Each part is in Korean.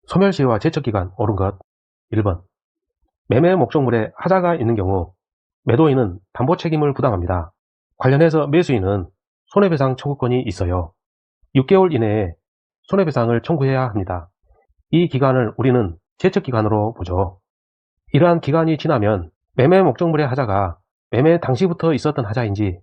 소멸시효와 제척기간 옳은 것. 1번. 매매 목적물에 하자가 있는 경우 매도인은 담보 책임을 부담합니다. 관련해서 매수인은 손해배상 청구권이 있어요. 6개월 이내에 손해배상을 청구해야 합니다. 이 기간을 우리는 제척기간으로 보죠. 이러한 기간이 지나면 매매 목적물의 하자가 매매 당시부터 있었던 하자인지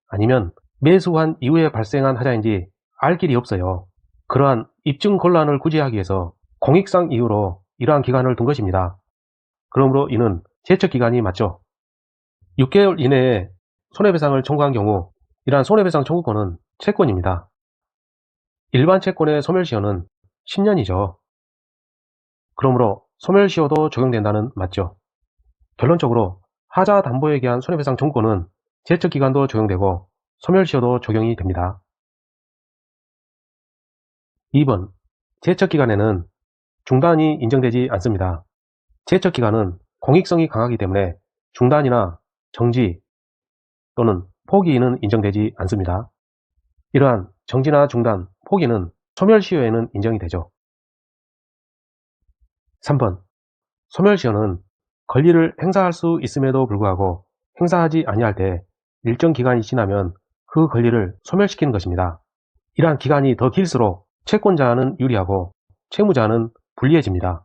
아니면 매수한 이후에 발생한 하자인지 알 길이 없어요. 그러한 입증 곤란을 구제하기 위해서 공익상 이유로 이러한 기간을 둔 것입니다. 그러므로 이는 제척기간이 맞죠. 6개월 이내에 손해배상을 청구한 경우 이러한 손해배상 청구권은 채권입니다. 일반 채권의 소멸시효는 10년이죠. 그러므로 소멸시효도 적용된다는 맞죠. 결론적으로 하자 담보에 대한 손해배상 청구권은 제척기간도 적용되고 소멸시효도 적용이 됩니다. 2번. 제척기간에는 중단이 인정되지 않습니다. 제척기간은 공익성이 강하기 때문에 중단이나 정지 또는 포기는 인정되지 않습니다. 이러한 정지나 중단, 포기는 소멸시효에는 인정이 되죠. 3번. 소멸시효는 권리를 행사할 수 있음에도 불구하고 행사하지 아니할 때 일정 기간이 지나면 그 권리를 소멸시키는 것입니다. 이러한 기간이 더 길수록 채권자는 유리하고 채무자는 불리해집니다.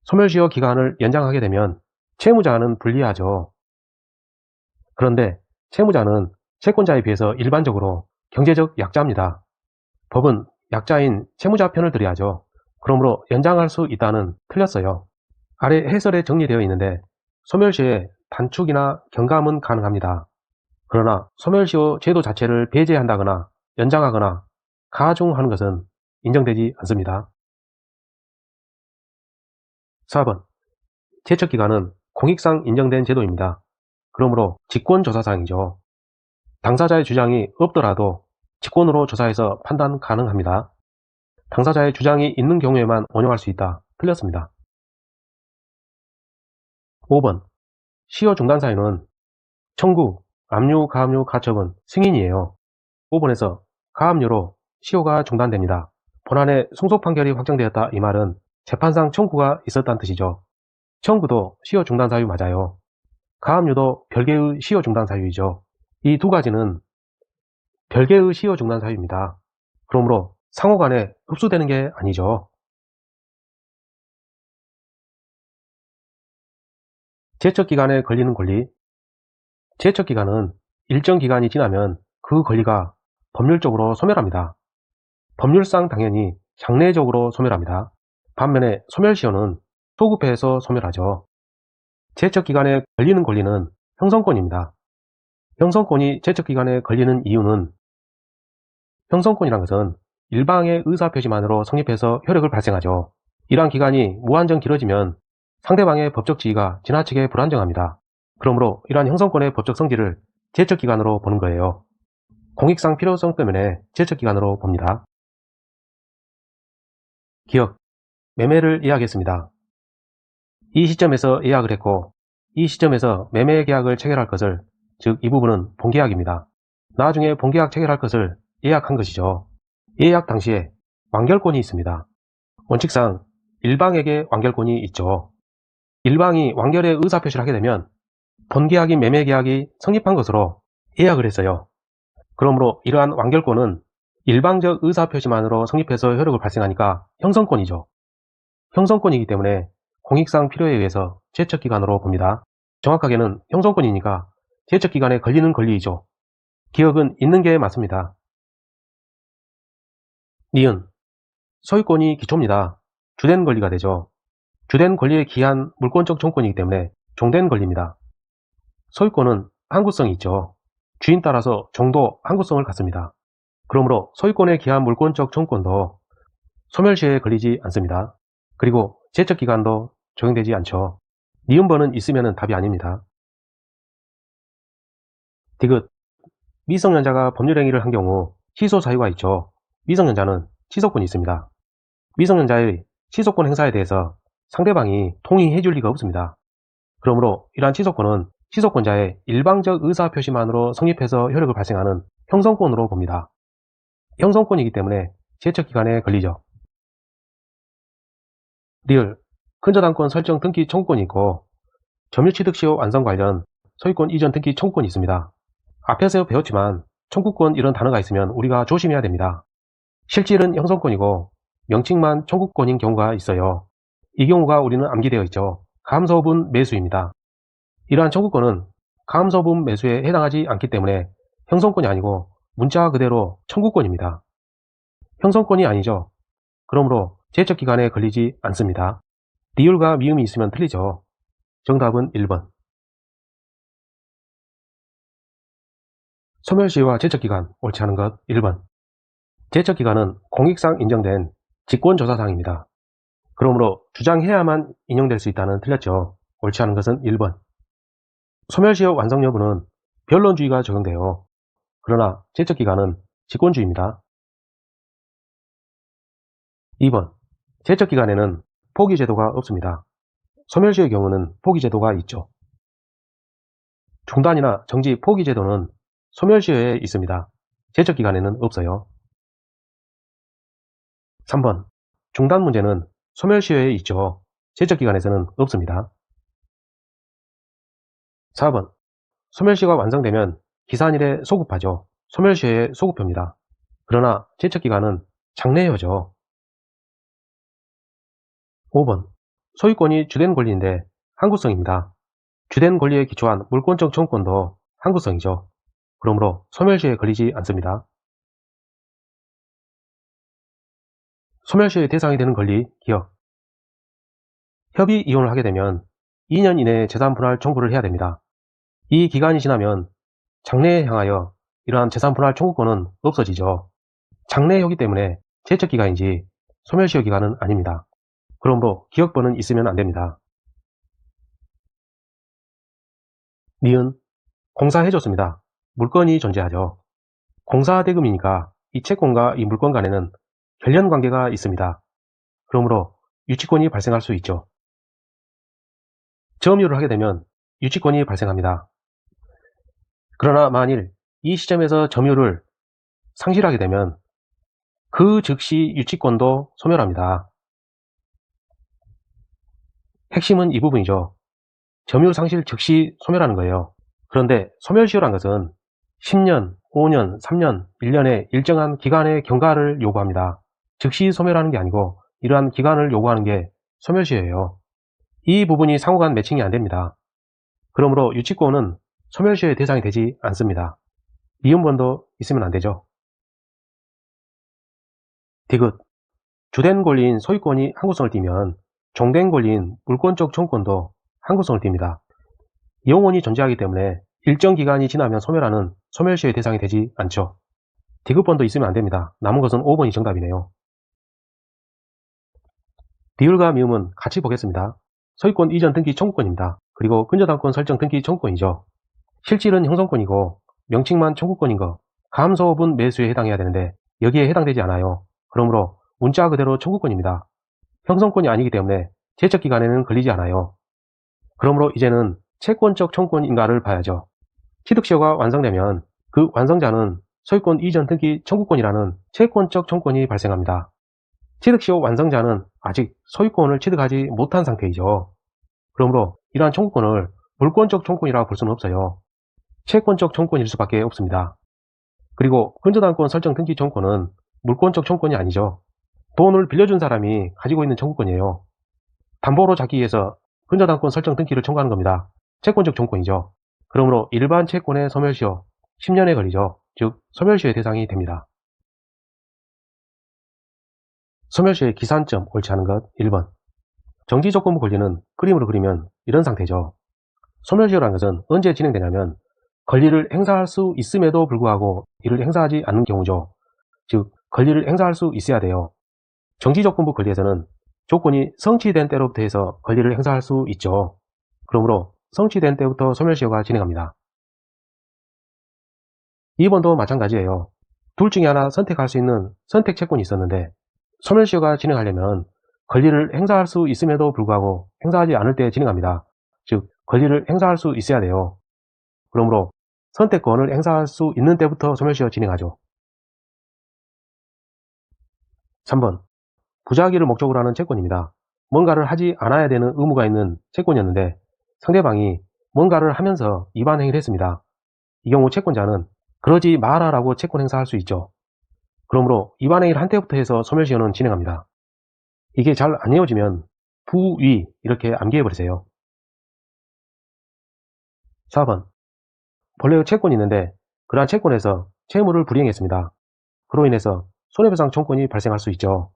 소멸시효 기간을 연장하게 되면 채무자는 불리하죠. 그런데 채무자는 채권자에 비해서 일반적으로 경제적 약자입니다. 법은 약자인 채무자 편을 들어야죠. 그러므로 연장할 수 있다는 틀렸어요. 아래 해설에 정리되어 있는데 소멸시효의 단축이나 경감은 가능합니다. 그러나 소멸시효 제도 자체를 배제한다거나 연장하거나 가중하는 것은 인정되지 않습니다. 4번. 제척기간은 공익상 인정된 제도입니다. 그러므로 직권조사상이죠. 당사자의 주장이 없더라도 직권으로 조사해서 판단 가능합니다. 당사자의 주장이 있는 경우에만 원용할 수 있다. 틀렸습니다. 5번. 시효 중단 사유는 청구, 압류, 가압류, 가처분, 승인이에요. 5번에서 가압류로 시효가 중단됩니다. 본안에 승소 판결이 확정되었다 이 말은 재판상 청구가 있었다는 뜻이죠. 청구도 시효 중단 사유 맞아요. 가압류도 별개의 시효 중단 사유이죠. 이 두 가지는 별개의 시효 중단 사유입니다. 그러므로 상호간에 흡수되는 게 아니죠. 제척기간에 걸리는 권리. 제척기간은 일정 기간이 지나면 그 권리가 법률적으로 소멸합니다. 법률상 당연히 장래적으로 소멸합니다. 반면에 소멸시효는 소급해서 소멸하죠. 제척기간에 걸리는 권리는 형성권입니다. 형성권이 제척기간에 걸리는 이유는 형성권이란 것은 일방의 의사표시만으로 성립해서 효력을 발생하죠. 이러한 기간이 무한정 길어지면 상대방의 법적 지위가 지나치게 불안정합니다. 그러므로 이러한 형성권의 법적 성질을 제척기간으로 보는 거예요. 공익상 필요성 때문에 제척기간으로 봅니다. 기억, 매매를 예약했습니다. 이 시점에서 예약을 했고 이 시점에서 매매 계약을 체결할 것을, 즉 이 부분은 본계약입니다. 나중에 본계약 체결할 것을 예약한 것이죠. 예약 당시에 완결권이 있습니다. 원칙상 일방에게 완결권이 있죠. 일방이 완결의 의사표시를 하게 되면 본계약인 매매계약이 성립한 것으로 예약을 했어요. 그러므로 이러한 완결권은 일방적 의사표시만으로 성립해서 효력을 발생하니까 형성권이죠. 형성권이기 때문에 공익상 필요에 의해서 제척기간으로 봅니다. 정확하게는 형성권이니까 제척기간에 걸리는 권리이죠. 기억은 있는 게 맞습니다. 니은. 소유권이 기초입니다. 주된 권리가 되죠. 주된 권리에 기한 물권적 종권이기 때문에 종된 권리입니다. 소유권은 항구성이 있죠. 주인 따라서 종도 항구성을 갖습니다. 그러므로 소유권에 기한 물권적 종권도 소멸시효에 걸리지 않습니다. 그리고 제척기간도 적용되지 않죠. 니은번은 있으면 답이 아닙니다. 디귿. 미성년자가 법률행위를 한 경우 취소 사유가 있죠. 미성년자는 취소권이 있습니다. 미성년자의 취소권 행사에 대해서 상대방이 동의해 줄 리가 없습니다. 그러므로 이러한 취소권은 취소권자의 일방적 의사표시만으로 성립해서 효력을 발생하는 형성권으로 봅니다. 형성권이기 때문에 제척기간에 걸리죠. 리을, 근저당권 설정 등기 청구권이 있고 점유취득시효 완성 관련 소유권 이전 등기 청구권이 있습니다. 앞에서 배웠지만 청구권 이런 단어가 있으면 우리가 조심해야 됩니다. 실질은 형성권이고 명칭만 청구권인 경우가 있어요. 이 경우가 우리는 암기되어 있죠. 가함소분 매수입니다. 이러한 청구권은 가함소분 매수에 해당하지 않기 때문에 형성권이 아니고 문자 그대로 청구권입니다. 형성권이 아니죠. 그러므로 제척기간에 걸리지 않습니다. 리을과 미음이 있으면 틀리죠. 정답은 1번. 소멸시효와 제척기간 옳지 않은 것 1번. 제척기간은 공익상 인정된 직권조사상입니다. 그러므로 주장해야만 인용될 수 있다는 틀렸죠. 옳지 않은 것은 1번. 소멸시효 완성 여부는 변론주의가 적용돼요. 그러나 제척기간은 직권주의입니다. 2번. 제척기간에는 포기제도가 없습니다. 소멸시효의 경우는 포기제도가 있죠. 중단이나 정지 포기제도는 소멸시효에 있습니다. 제척기간에는 없어요. 3번. 중단 문제는 소멸시효에 있죠. 제척기간에서는 없습니다. 4번. 소멸시효가 완성되면 기산일에 소급하죠. 소멸시효에 소급합니다. 그러나 제척기간은 장래효죠. 5번. 소유권이 주된 권리인데 항구성입니다. 주된 권리에 기초한 물권적 청구권도 항구성이죠. 그러므로 소멸시효에 걸리지 않습니다. 소멸시효의 대상이 되는 권리 기억. 협의 이혼을 하게 되면 2년 이내에 재산 분할 청구를 해야 됩니다. 이 기간이 지나면 장래에 향하여 이러한 재산 분할 청구권은 없어지죠. 장래효기 때문에 제척기간이지 소멸시효 기간은 아닙니다. 그러므로 기억번은 있으면 안됩니다. 니은 공사해줬습니다. 물건이 존재하죠. 공사대금이니까 이 채권과 이 물건 간에는 결련관계가 있습니다. 그러므로 유치권이 발생할 수 있죠. 점유를 하게 되면 유치권이 발생합니다. 그러나 만일 이 시점에서 점유를 상실하게 되면 그 즉시 유치권도 소멸합니다. 핵심은 이 부분이죠. 점유 상실 즉시 소멸하는 거예요. 그런데 소멸시효란 것은 10년, 5년, 3년, 1년의 일정한 기간의 경과를 요구합니다. 즉시 소멸하는 게 아니고 이러한 기간을 요구하는 게 소멸시효예요. 이 부분이 상호간 매칭이 안됩니다. 그러므로 유치권은 소멸시효의 대상이 되지 않습니다. 미음번도 있으면 안되죠. 디귿. 주된 권리인 소유권이 항구성을 띠면 종된 권리인 물권적 청구권도 항구성을 띱니다. 영원히 존재하기 때문에 일정 기간이 지나면 소멸하는 소멸시효의 대상이 되지 않죠. 디귿번도 있으면 안됩니다. 남은 것은 5번이 정답이네요. 리을과 미음은 같이 보겠습니다. 소유권 이전 등기 청구권입니다. 그리고 근저당권 설정 등기 청구권이죠. 실질은 형성권이고 명칭만 청구권인 거 가함소분 매수에 해당해야 되는데 여기에 해당되지 않아요. 그러므로 문자 그대로 청구권입니다. 형성권이 아니기 때문에 제척기간에는 걸리지 않아요. 그러므로 이제는 채권적 청구권인가를 봐야죠. 취득시효가 완성되면 그 완성자는 소유권 이전 등기 청구권이라는 채권적 청구권이 발생합니다. 취득시효 완성자는 아직 소유권을 취득하지 못한 상태이죠. 그러므로 이러한 청구권을 물권적 청구권이라고 볼 수는 없어요. 채권적 청구권일 수밖에 없습니다. 그리고 근저당권 설정 등기 청구권은 물권적 청구권이 아니죠. 돈을 빌려준 사람이 가지고 있는 청구권이에요. 담보로 잡기 위해서 근저당권 설정 등기를 청구하는 겁니다. 채권적 청구권이죠. 그러므로 일반 채권의 소멸시효 10년에 걸리죠. 즉 소멸시효의 대상이 됩니다. 소멸시효의 기산점 옳지 않은 것 1번. 정지조건부 권리는 그림으로 그리면 이런 상태죠. 소멸시효라는 것은 언제 진행되냐면 권리를 행사할 수 있음에도 불구하고 이를 행사하지 않는 경우죠. 즉 권리를 행사할 수 있어야 돼요. 정지조건부 권리에서는 조건이 성취된 때로부터 해서 권리를 행사할 수 있죠. 그러므로 성취된 때부터 소멸시효가 진행합니다. 2번도 마찬가지예요. 둘 중에 하나 선택할 수 있는 선택채권이 있었는데 소멸시효가 진행하려면 권리를 행사할 수 있음에도 불구하고 행사하지 않을 때 진행합니다. 즉 권리를 행사할 수 있어야 돼요. 그러므로 선택권을 행사할 수 있는 때부터 소멸시효 진행하죠. 3번. 부자하기를 목적으로 하는 채권입니다. 뭔가를 하지 않아야 되는 의무가 있는 채권이었는데 상대방이 뭔가를 하면서 위반 행위를 했습니다. 이 경우 채권자는 그러지 마라라고 채권 행사할 수 있죠. 그러므로 위반 행위를 한 때부터 해서 소멸시효는 진행합니다. 이게 잘 안 이어지면 부위 이렇게 암기해버리세요. 4번 본래의 채권이 있는데 그러한 채권에서 채무를 불이행했습니다. 그로 인해서 손해배상 청구권이 발생할 수 있죠.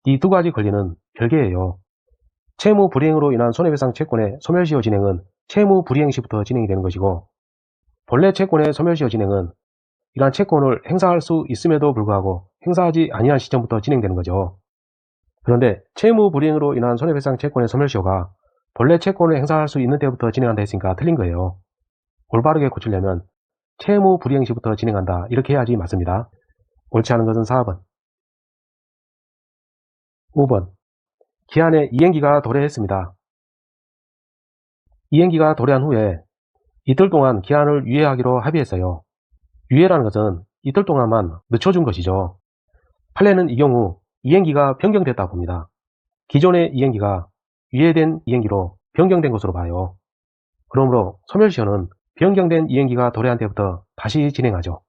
이 두 가지 권리는 별개예요. 채무 불이행으로 인한 손해배상 채권의 소멸시효 진행은 채무 불이행 시부터 진행이 되는 것이고 본래 채권의 소멸시효 진행은 이러한 채권을 행사할 수 있음에도 불구하고 행사하지 아니한 시점부터 진행되는 거죠. 그런데 채무 불이행으로 인한 손해배상 채권의 소멸시효가 본래 채권을 행사할 수 있는 때부터 진행한다 했으니까 틀린 거예요. 올바르게 고치려면 채무 불이행 시부터 진행한다 이렇게 해야지 맞습니다. 옳지 않은 것은 4번. 5번 기한의 이행기가 도래했습니다. 이행기가 도래한 후에 이틀 동안 기한을 유예하기로 합의했어요. 유예라는 것은 이틀 동안만 늦춰준 것이죠. 판례는 이 경우 이행기가 변경됐다고 봅니다. 기존의 이행기가 유예된 이행기로 변경된 것으로 봐요. 그러므로 소멸시효는 변경된 이행기가 도래한 때부터 다시 진행하죠.